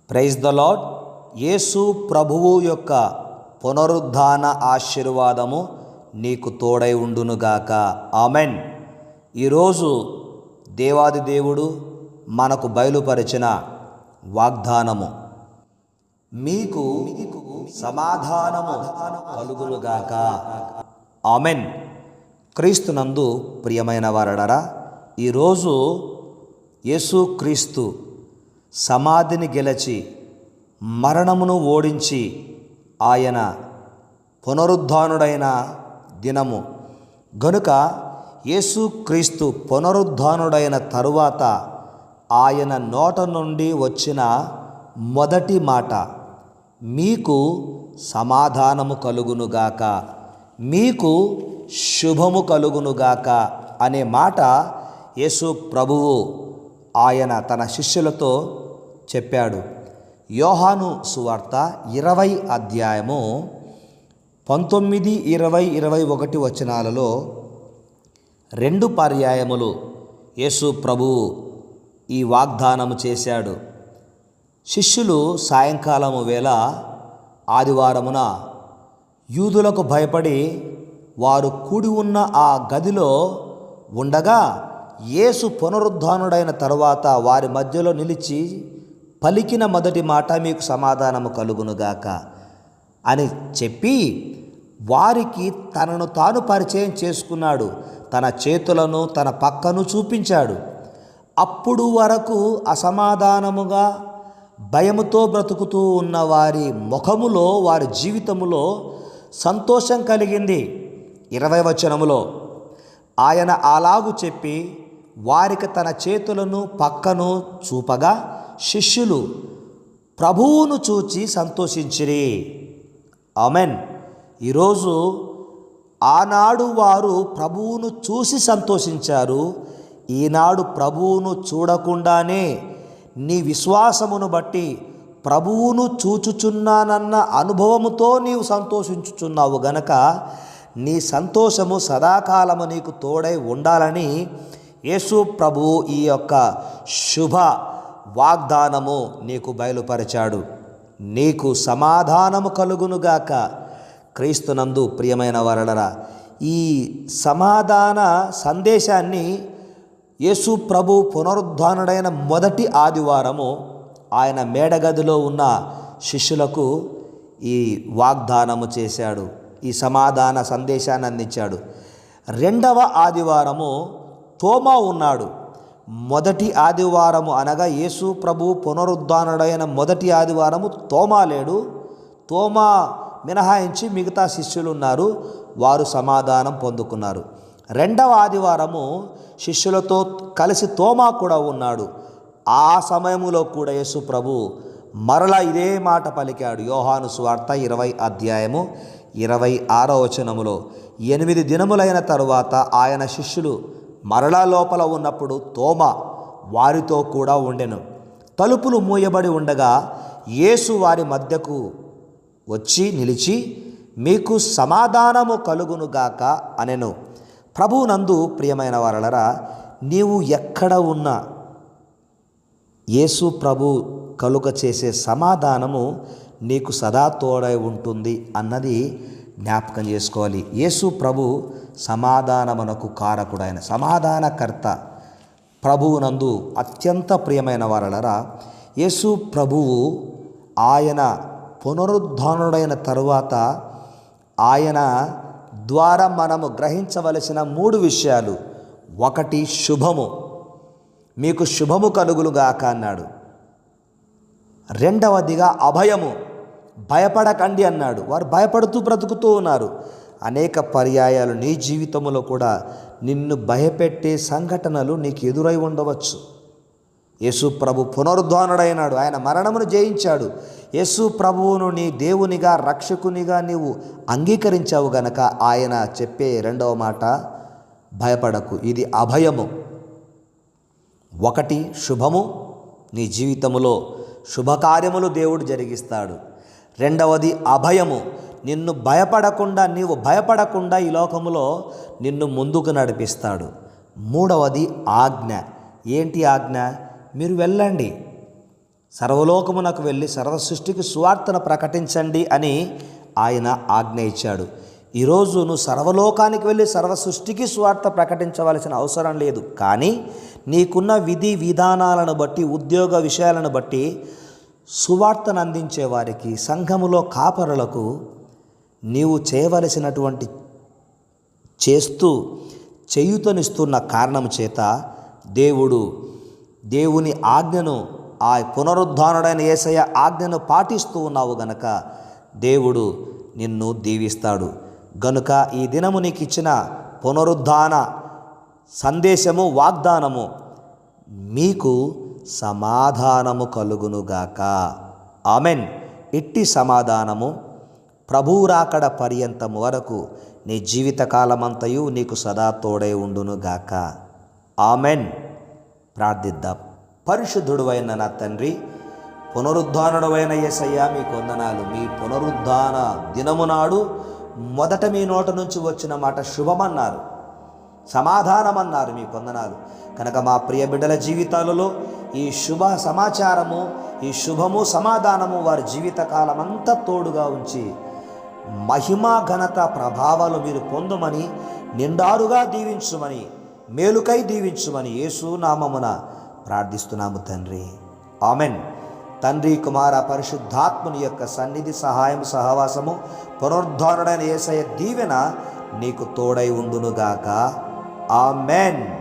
Praise the lord. యేసు ప్రభువు యొక్క పునరుద్ధాన ఆశీర్వాదము నీకు తోడై ఉండునుగాక. ఆమెన్. ఈరోజు దేవాది దేవుడు మనకు బయలుపరిచిన వాగ్దానము, మీకు సమాధానము కలుగునుగాక. ఆమెన్. క్రీస్తునందు ప్రియమైన వారలారా, ఈరోజు యేసుక్రీస్తు సమాధిని గెలిచి మరణమును ఓడించి ఆయన పునరుద్ధానుడైన దినము గనుక యేసుక్రీస్తు పునరుద్ధానుడైన తరువాత ఆయన నోట నుండి వచ్చిన మొదటి మాట, మీకు సమాధానము కలుగునుగాక, మీకు శుభము కలుగునుగాక అనే మాట యేసు ప్రభువు ఆయన తన శిష్యులతో చెప్పాడు. యోహాను సువార్త 20 అధ్యాయము 19, 20, 21 వచనాలలో 2 పర్యాయములు యేసు ప్రభువు ఈ వాగ్దానము చేశాడు. శిష్యులు సాయంకాలము వేళ ఆదివారమున యూదులకు భయపడి వారు కూడి ఉన్న ఆ గదిలో ఉండగా యేసు పునరుద్ధానుడైన తరువాత వారి మధ్యలో నిలిచి పలికిన మొదటి మాట, మీకు సమాధానము కలుగునుగాక అని చెప్పి వారికి తనను తాను పరిచయం చేసుకున్నాడు. తన చేతులను తన పక్కను చూపించాడు. అప్పుడు వరకు అసమాధానముగా భయముతో బ్రతుకుతూ ఉన్న వారి ముఖములో, వారి జీవితములో సంతోషం కలిగింది. 20 వచనములో ఆయన అలాగు చెప్పి వారికి తన చేతులను పక్కను చూపగా శిష్యులు ప్రభువును చూచి సంతోషించిరి. ఆమెన్. ఈరోజు ఆనాడు వారు ప్రభువును చూసి సంతోషించారు. ఈనాడు ప్రభువును చూడకుండానే నీ విశ్వాసమును బట్టి ప్రభువును చూచుచున్నానన్న అనుభవముతో నీవు సంతోషించుచున్నావు గనక నీ సంతోషము సదాకాలము నీకు తోడై ఉండాలని యేసు ప్రభువు ఈ యొక్క శుభ వాగ్దానము నీకు బయలుపరిచాడు. నీకు సమాధానము కలుగునుగాక. క్రీస్తునందు ప్రియమైన వారలారా, ఈ సమాధాన సందేశాన్ని యేసు ప్రభు పునరుద్ధానుడైన మొదటి ఆదివారము ఆయన మేడగదిలో ఉన్న శిష్యులకు ఈ వాగ్దానము చేశాడు. ఈ సమాధాన సందేశాన్ని అందించాడు. 2వ ఆదివారము తోమా ఉన్నాడు. మొదటి ఆదివారము అనగా యేసు ప్రభు పునరుద్ధానుడైన మొదటి ఆదివారము తోమా లేడు. తోమా మినహాయించి మిగతా శిష్యులు ఉన్నారు. వారు సమాధానం పొందుకున్నారు. 2వ ఆదివారము శిష్యులతో కలిసి తోమా కూడా ఉన్నాడు. ఆ సమయంలో కూడా యేసు ప్రభు మరలా ఇదే మాట పలికాడు. యోహాను సువార్త 20 అధ్యాయము 26వ వచనములో 8 దినములైన తరువాత ఆయన శిష్యులు మరలా లోపల ఉన్నప్పుడు తోమా వారితో కూడా ఉండెను. తలుపులు మూయబడి ఉండగా యేసు వారి మధ్యకు వచ్చి నిలిచి, మీకు సమాధానము కలుగునుగాక అనెను. ప్రభువునందు ప్రియమైన వారలారా, నీవు ఎక్కడ ఉన్నా యేసు ప్రభు కలుగ చేసే సమాధానము నీకు సదా తోడై ఉంటుంది అన్నది జ్ఞాపకం చేసుకోవాలి. యేసు ప్రభు సమాధానమునకు కారకుడైన సమాధానకర్త. ప్రభువునందు అత్యంత ప్రియమైన వారలారా, యేసు ప్రభువు ఆయన పునరుద్ధానుడైన తరువాత ఆయన ద్వారా మనము గ్రహించవలసిన 3 విషయాలు. 1 శుభము, మీకు శుభము కలుగులుగాక అన్నాడు. 2వదిగా అభయము, భయపడకండి అన్నాడు. వారు భయపడుతూ బ్రతుకుతూ ఉన్నారు. అనేక పర్యాయాలు నీ జీవితంలో కూడా నిన్ను భయపెట్టే సంఘటనలు నీకు ఎదురై ఉండవచ్చు. యేసు ప్రభు పునరుద్ధానుడైనాడు. ఆయన మరణమును జయించాడు. యేసు ప్రభువును నీ దేవునిగా, రక్షకునిగా నీవు అంగీకరించావు గనక ఆయన చెప్పే 2వ మాట, భయపడకు. ఇది అభయము. 1 శుభము, నీ జీవితములో శుభకార్యములు దేవుడు జరిగిస్తాడు. 2వది అభయము, నిన్ను భయపడకుండా, నీవు భయపడకుండా ఈ లోకములో నిన్ను ముందుకు నడిపిస్తాడు. 3వది ఆజ్ఞ. ఏంటి ఆజ్ఞ? మీరు వెళ్ళండి, సర్వలోకమునకు వెళ్ళి సర్వ సృష్టికి సువార్తను ప్రకటించండి అని ఆయన ఆజ్ఞ ఇచ్చాడు. ఈరోజు నువ్వు సర్వలోకానికి వెళ్ళి సర్వ సృష్టికి సువార్త ప్రకటించవలసిన అవసరం లేదు. కానీ నీకున్న విధి విధానాలను బట్టి, ఉద్యోగ విషయాలను బట్టి సువార్తను అందించే వారికి, సంఘములో కాపరులకు నీవు చేయవలసినటువంటి చేస్తూ చేయుతనిస్తున్న కారణం చేత దేవుని ఆజ్ఞను, ఆ పునరుద్ధానుడైన యేసయ్య ఆజ్ఞను పాటిస్తూ ఉన్నావు గనక దేవుడు నిన్ను దీవిస్తాడు. గనుక ఈ దినము నీకు ఇచ్చిన పునరుద్ధాన సందేశము, వాగ్దానము, మీకు సమాధానము కలుగునుగాక. ఆమెన్. ఇట్టి సమాధానము ప్రభువు రాకడ పర్యంతము వరకు నీ జీవితకాలమంతయు నీకు సదా తోడై ఉండునుగాక. ఆమెన్. ప్రార్థిద్దాం. పరిశుద్ధుడువైన నా తండ్రి, పునరుద్ధానుడైన యేసయ్య మీకు వందనాలు. మీ పునరుద్ధాన దినము నాడు మొదట మీ నోట నుంచి వచ్చిన మాట శుభమన్నారు, సమాధానమన్నారు. మీకు వందనాలు. కనుక మా ప్రియ బిడ్డల జీవితాలలో ఈ శుభ సమాచారము, ఈ శుభము, సమాధానము వారి జీవితకాలం అంతా తోడుగా ఉంచి మహిమ, ఘనత, ప్రభావాలు మీరు పొందమని, నిండారుగా దీవించుమని, మేలుకై దీవించుమని యేసు నామమున ప్రార్థిస్తున్నాము తండ్రి. ఆమెన్. తండ్రి, కుమార, పరిశుద్ధాత్ముని యొక్క సన్నిధి, సహాయం, సహవాసము, పునరుద్ధానుడైన యేసయ్య దీవెన నీకు తోడై ఉండునుగాక. ఆమెన్.